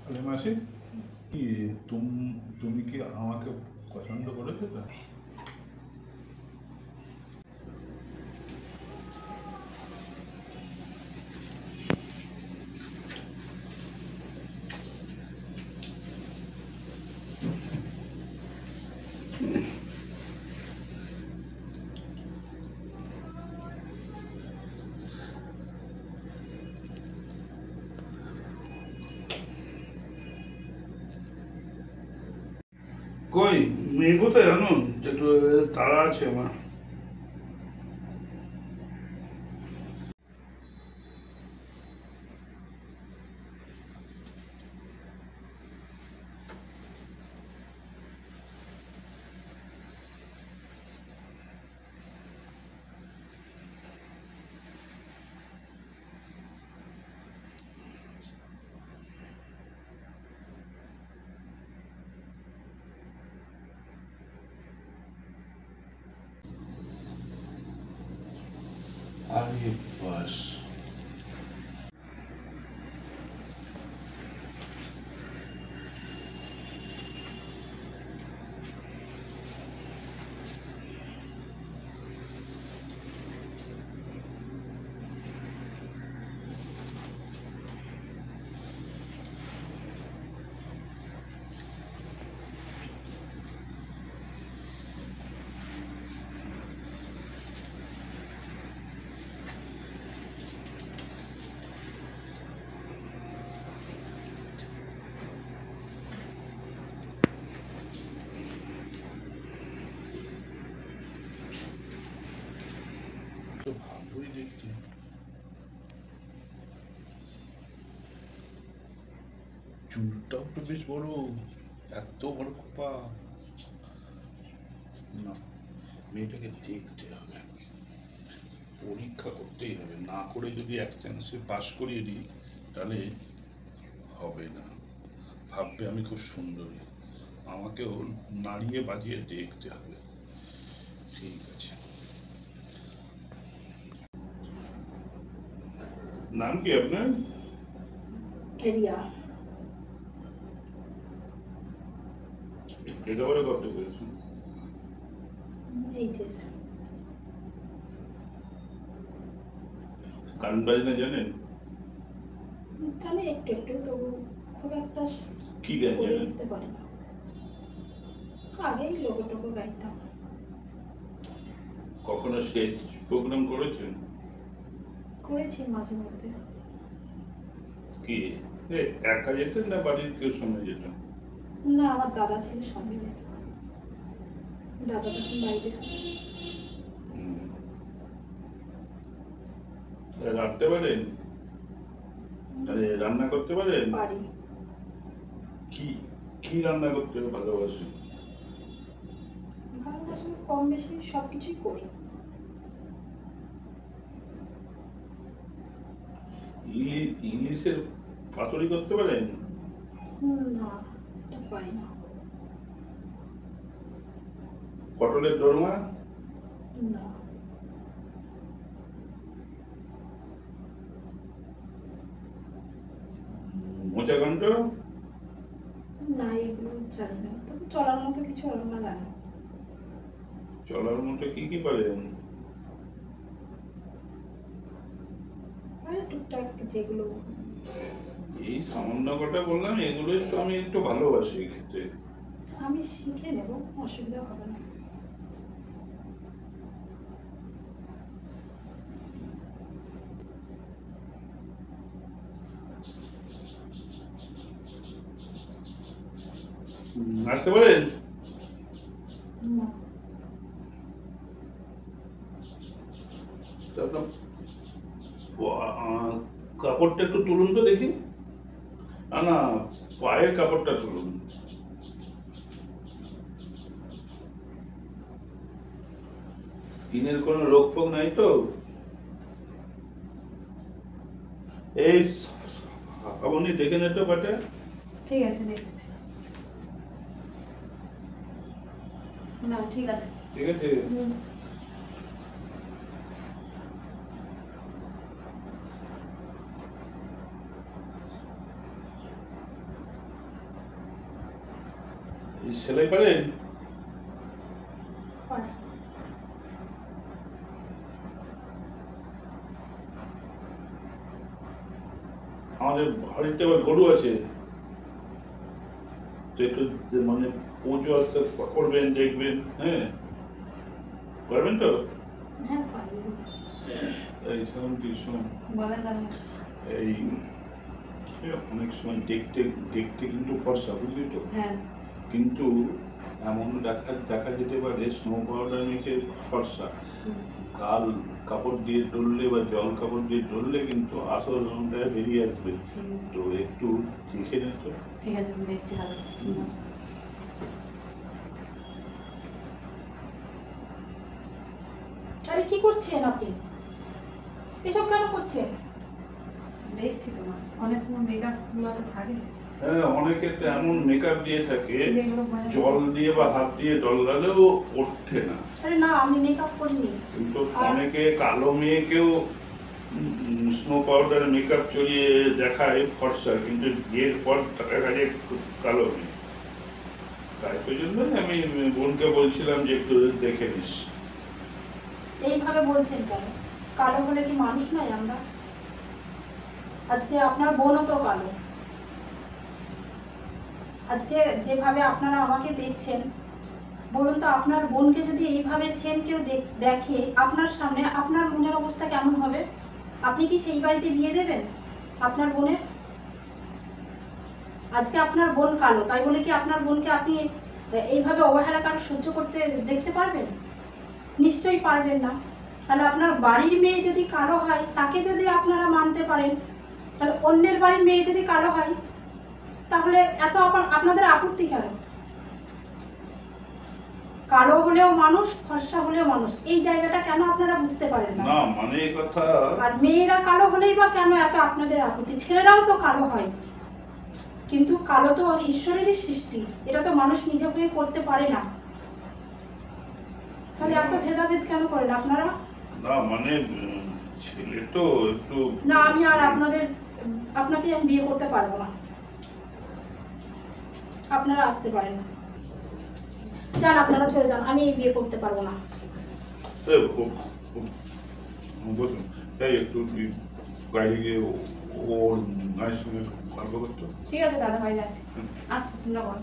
তাহলে মাসি কি তুমি কি আমাকে পছন্দ করেছো তো? কই মেয়ে কোথায় জানো? একটু তাড়া আছে আমার। আরে বাস, তো ভালোই দেখছি। চুলটাও তো বেশ বড়, এত বড় খোপা। না, মেয়েটাকে দেখতে হবে, পরীক্ষা করতেই হবে। না করে যদি এক চান্সে পাস করিয়ে দিই তাহলে হবে না। ভাববে আমি খুব সুন্দরী, আমাকেও নাড়িয়ে বাজিয়ে দেখতে হবে। ঠিক আছে। নাম কি আপনার? কেরিয়া। লেখাপড়া করতে পেরেছেন? এইচএস। গান বাজনা জানেন? জানি একটু একটু, তবু খুব একটা কি গান করে জানেন? উঠতে পারি না। আগেই লোগো টোগো গাইতাম। কখনো স্টেজ প্রোগ্রাম করেছেন? করেছি মাঝে মধ্যে। কি একা যেতেন না বাড়ির কেউ সঙ্গে যেতেন? না, আমার দাদা ছিল, সঙ্গে যেত। দাদা তখন বাইরে। রাঁধতে পারেন? আরে রান্না করতে পারেন? পারি। কি কি রান্না করতে ভালোবাসেন? ভালোবাসি, কম বেশি সব কিছুই করি। ইংলিশের পাতুরি করতে পারেন? না, এটা পারি না। পটলের দোরমা? না। মোচা ঘন্ট? না, এগুলো জানি না, তবে চলার মতো কিছু রান্না জানি। চলার মতো কি কি পারেন? আর টুকটাক যেগুলো। এই সামান্য কটা বললাম, এগুলোই তো আমি একটু ভালোবাসি খেতে। আমি শিখে নেব, অসুবিধা হবে না। আসতে পারেন? না। কাপড়টা একটু তুলুন তো দেখি। না না, পায়ের কাপড়টা তুলুন। স্কিনের কোনো রোগ ফোগ নাই তো? এই আপনি দেখে নিতে পারে? ঠিক আছে, দেখছি। না, ঠিক আছে। ঠিক আছে। সেলাই পারেন? পারে। আমাদের বাড়িতে আবার গরু আছে, একটু মানে পুজো আসতে করবেন, দেখবেন। হ্যাঁ, পারবেন তো? হ্যাঁ পারি। এই শোন কি শোন, বলেন দাদা। এই অনেক সময় দেখতে দেখতে কিন্তু ফর্সা, বুঝলি তো? হ্যাঁ। কিন্তু এমন দেখা যেতে পারে স্নো পাউডার মেখে ফর্সা, গাল কাপড় দিয়ে ডললে বা জল কাপড় দিয়ে ডললে কিন্তু আসল রংটা বেরিয়ে আসবে। তো একটু দেখে নিন তো। ঠিক আছে, আমি দেখছি দাদা। ঠিক আছে। আরে কি করছেন আপনি? এসব কেন করছেন? দেখছি তোমার অনেক সময় মেকআপ গুলো তো থাকে। হ্যাঁ, অনেকে তো এমন মেকআপ দিয়ে থাকে, জল দিয়ে বা হাত দিয়ে ডলালেও ওঠে না। আরে না, আমি মেকআপ করিনি। কিন্তু অনেকে কালো মেয়েকেও স্নো পাউডার মেকআপ চড়িয়ে দেখায় ফর্সা, কিন্তু বিয়ের পর দেখা যায় কালো মেয়ে। তাই ওই জন্য আমি বোনকে বলছিলাম যে একটু দেখে নিস। এইভাবে বলছেন কেন? কালো হলে কি মানুষ নয় আমরা? আজকে আপনার বোনও তো কালো। আজকে যেভাবে আপনারা আমাকে দেখছেন, বলুন তো আপনার বোনকে যদি এইভাবে সেম কেউ দেখে আপনার সামনে, আপনার মনের অবস্থা কেমন হবে? আপনি কি সেই বাড়িতে বিয়ে দেবেন আপনার বোনের? আজকে আপনার বোন কালো, তাই বলে কি আপনার বোনকে আপনি এইভাবে অবহেলা কারো সহ্য করতে দেখতে পারবেন? নিশ্চয়ই পারবেন না। তাহলে আপনার বাড়ির মেয়ে যদি কালো হয়, তাকে যদি আপনারা মানতে পারেন, তাহলে অন্যের বাড়ির মেয়ে যদি কালো হয়, তাহলে এত আপনাদের আপত্তি কেন? কালো হলেও মানুষ, ফর্সা হলেও মানুষ, এই জায়গাটা কেন আপনারা বুঝতে পারেন না? না মানে এই কথা। আর মেয়েরা কালো হলেই বা কেন এত আপনাদের আপত্তি? ছেলেরাও তো কালো হয়, কিন্তু কালো তো ঈশ্বরেরই সৃষ্টি, এটা তো মানুষ নিজে হয়ে করতে পারে না। তাহলে এত ভেদাভেদ কেন করেন আপনারা? না মানে ছেলে তো একটু। না, আমি আর আপনাকে আমি বিয়ে করতে পারবো না। আপনারা আসতে পারেন না, যান, আপনারা চলে যান, আমি এই বিয়ে করতে পারবো না। বসুন, তাই একটু বাইরে গিয়ে ওর মায়ের সঙ্গে গল্প করতো। ঠিক আছে দাদা ভাই, যাচ্ছি। আসছি, তোমরা বল।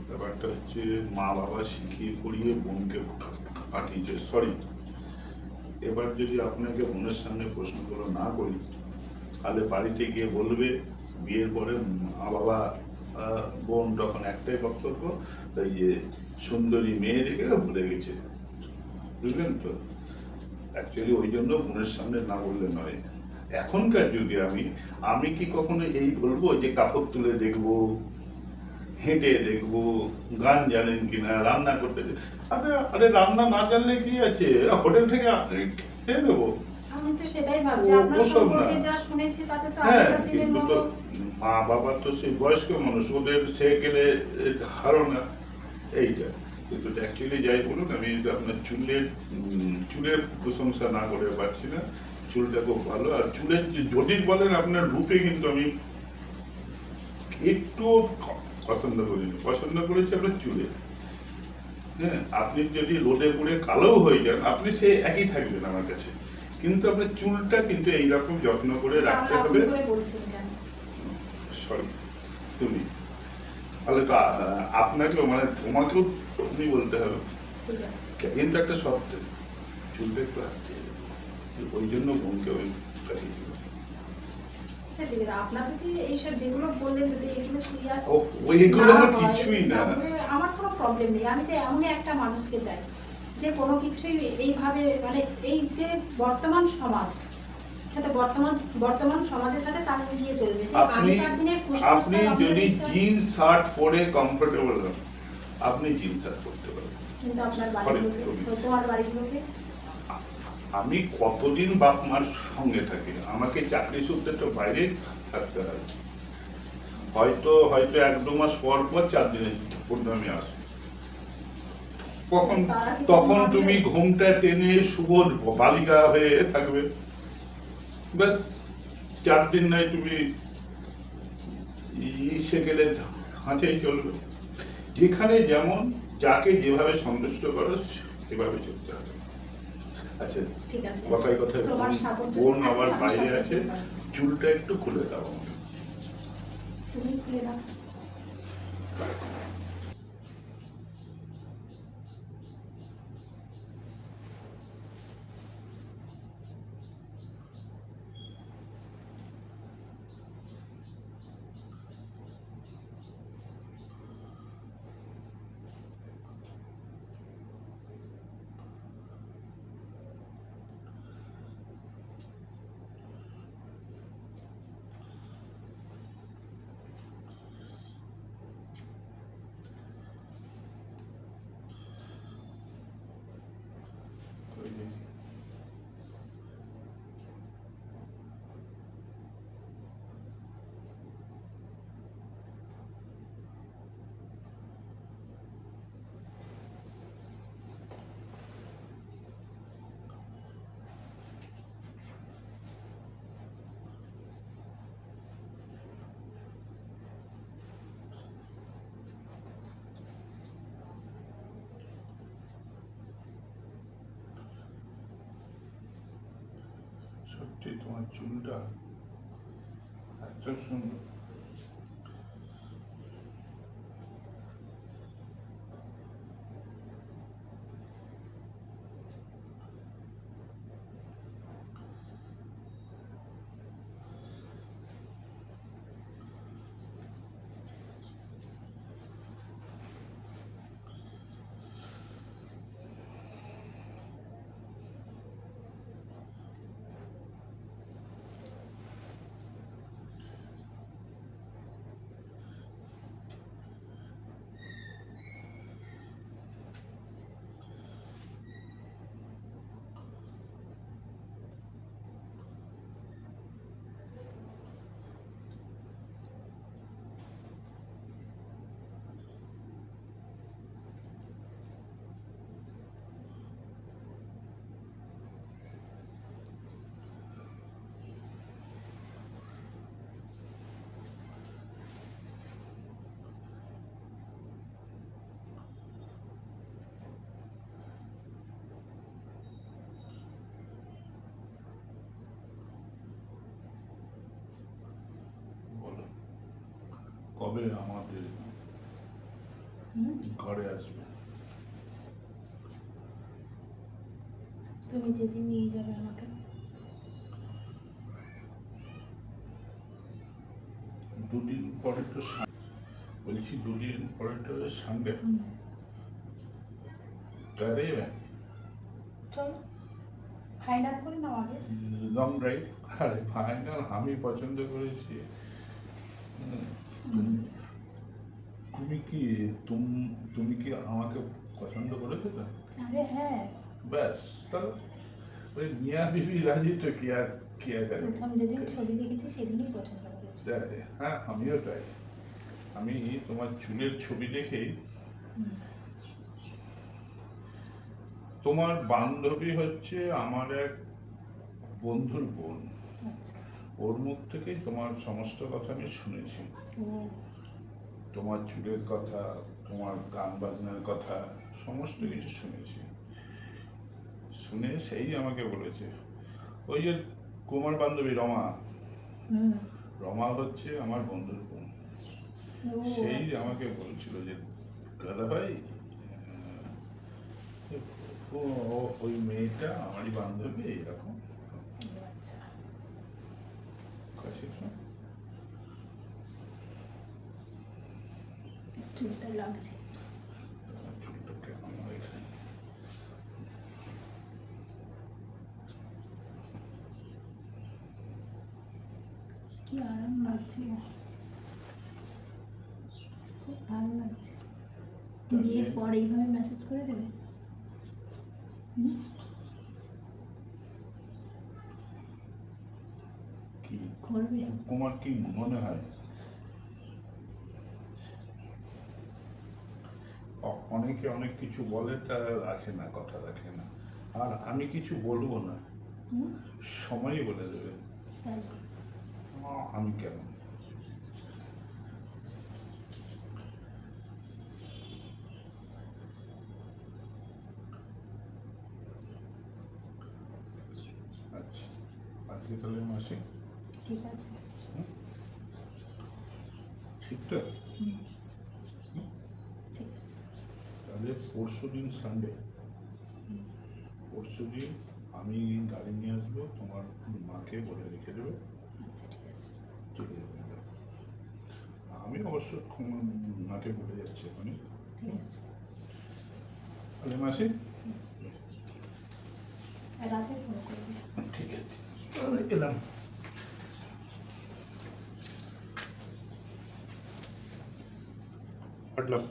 ব্যাপারটা হচ্ছে মা বাবা শিখিয়ে পড়িয়ে বোনকে পাঠিয়েছে, সরি। এবার যদি আপনাকে বোনের সামনে প্রশ্নগুলো না করি, তাহলে বাড়িতে গিয়ে বলবে বিয়ের পরে মা বাবা বোন তখন একটাই বক্তব্য, এই যে সুন্দরী মেয়ে রেখে ভুলে গেছে, বুঝলেন তো? অ্যাকচুয়ালি ওই জন্য বোনের সামনে না বললে নয়। এখনকার যুগে আমি কি কখনো এই বলবো যে কাপড় তুলে দেখবো, হেঁটে দেখবো, গান জানেন কিনা, রান্না করতে? আরে রান্না না জানলে কি আছে, হোটেল থেকে খেয়ে নেবো। আমি তো সেটাই ভাবছি, আপনার সম্পর্কে যা শুনেছি তাতে তো হ্যাঁ, আগেকার দিনের কিন্তু মতো। তো মা বাবা তো সেই বয়স্ক মানুষ, ওদের সে গেলে ধারণা এইটা। কিন্তু অ্যাকচুয়ালি যাই বলুন, আমি আপনার চুলের প্রশংসা না করে পারছি না। চুলটা খুব ভালো, আর চুলের যদি বলেন আপনার রূপে কিন্তু আমি একটু পছন্দ করিনি, পছন্দ করেছি আপনার চুলে। হ্যাঁ, আপনি যদি রোদে পুড়ে কালো হয়ে যান, আপনি সে একই থাকবেন আমার কাছে, কিন্তু আপনার চুলটা কিন্তু এইরকম যত্ন করে রাখতে হবে। সরি, তুমি তাহলে তো আপনাকেও মানে তোমাকেও তুমি বলতে হবে, কিন্তু একটা শর্ত, চুলটা একটু হাঁটতে, ওই জন্য বোনকে ওই পাঠিয়েছিল। আচ্ছা ঠিক আছে, আপনার যদি এইসব যেগুলো বললেন যদি এগুলো সিরিয়াস ওইগুলো আমার কিছুই না, আমার কোনো প্রবলেম নেই। আমি তো এমন একটা মানুষকে চাই যে কোনো কিছুই এইভাবে, মানে এই যে বর্তমান সমাজ, সাথে বর্তমান সমাজের সাথে তাল মিলিয়ে চলবে। সেই আগেকার দিনের আপনি যদি জিন্স শার্ট পরে কমফোর্টেবল হন, আপনি জিন্স শার্ট পরতে পারেন, কিন্তু আপনার বাড়ির লোকে, তোমার বাড়ির লোকে। আমি কতদিন বাপ মার সঙ্গে থাকি, আমাকে চাকরি সূত্রে তো বাইরে থাকতে হয়, হয়তো 1-2 মাস পর 4 দিনের পূর্ণামি আসে, তখন তুমি ঘুমটা টেনে শুভ বালিকা হয়ে থাকবে, ব্যাস 4 দিন নয় তুমি ইসে গেলে হাঁচেই চলবে। যেখানে যেমন যাকে যেভাবে সন্তুষ্ট করো সেভাবে চলতে হবে। আচ্ছা, ঠিক আছে। কথায় কথায় তোমার সাপোর্ট বোন যদি থাকে, আবার আমি বাইরে সাপোর্ট আছে, করতে পারি। চুলটা একটু খুলে দাও আমাকে। তুমি খুলে দাও। সত্যি তোমার চুলটা এত সুন্দর। বলো কবে আমাদের ঘরে আসবে? তুমি যেদিন নিয়ে যাবে আমাকে। দুদিন পরে তো বলছি, দুদিন পরে তো সানডে। তাহলে চলো ফাইনাল করে নাও আগে। Long drive. আরে ফাইনাল আমি পছন্দ করেছি। তুমি কি তুমি কি আমাকে পছন্দ করেছো তো? আরে হ্যাঁ, ব্যাস, তাহলে ওই মিয়া বিবি রাজি তো কি আর করে। প্রথম যেদিন ছবি দেখেছি সেদিনই পছন্দ করেছি। তাই? হ্যাঁ, আমিও তাই। আমি তোমার চুলের ছবি দেখেই, তোমার বান্ধবী হচ্ছে আমার এক বন্ধুর বোন, আচ্ছা। ওর মুখ থেকেই তোমার সমস্ত কথা আমি শুনেছি। ও, তোমার চুলের কথা, তোমার গান বাজনার কথা, সমস্ত কিছু শুনেছি। শুনে সেই আমাকে বলেছে, ওই যে কুমার বান্ধবী রমা, রমা হচ্ছে আমার বন্ধুর বোন। ও, সেই আচ্ছা। আমাকে বলছিল যে দাদা ভাই, ওই মেয়েটা আমারই বান্ধবী, এরকম। আচ্ছা। চুলটা লাগছে। চুলটা কেমন হয়েছে? কি আরাম লাগছে, খুব ভালো লাগছে। বিয়ের পর এইভাবে মেসেজ করে দেবে? কি করবে? তোমার কি মনে হয় অনেকে অনেক কিছু বলে, তারা রাখে না, কথা রাখে না। আর আমি কিছু বলবো না, সময়ই বলে দেবে। তাই? আমি কেন? আজকে তাহলে মাসি ঠিক আছে। ঠিকঠাক। ঠিক আছে। তাহলে পরশু দিন সানডে, পরশু দিন আমি গাড়ি নিয়ে আসবো, তোমার মাকে বলে রেখে দেবে, আচ্ছা ঠিক আছে। চলে যাবে। আমি অবশ্য মাকে বলে যাচ্ছি ওখানে। ঠিক আছে। তাহলে মাসি রাতে ফোন করবি। ঠিক আছে, এলাম। পাঠলাম।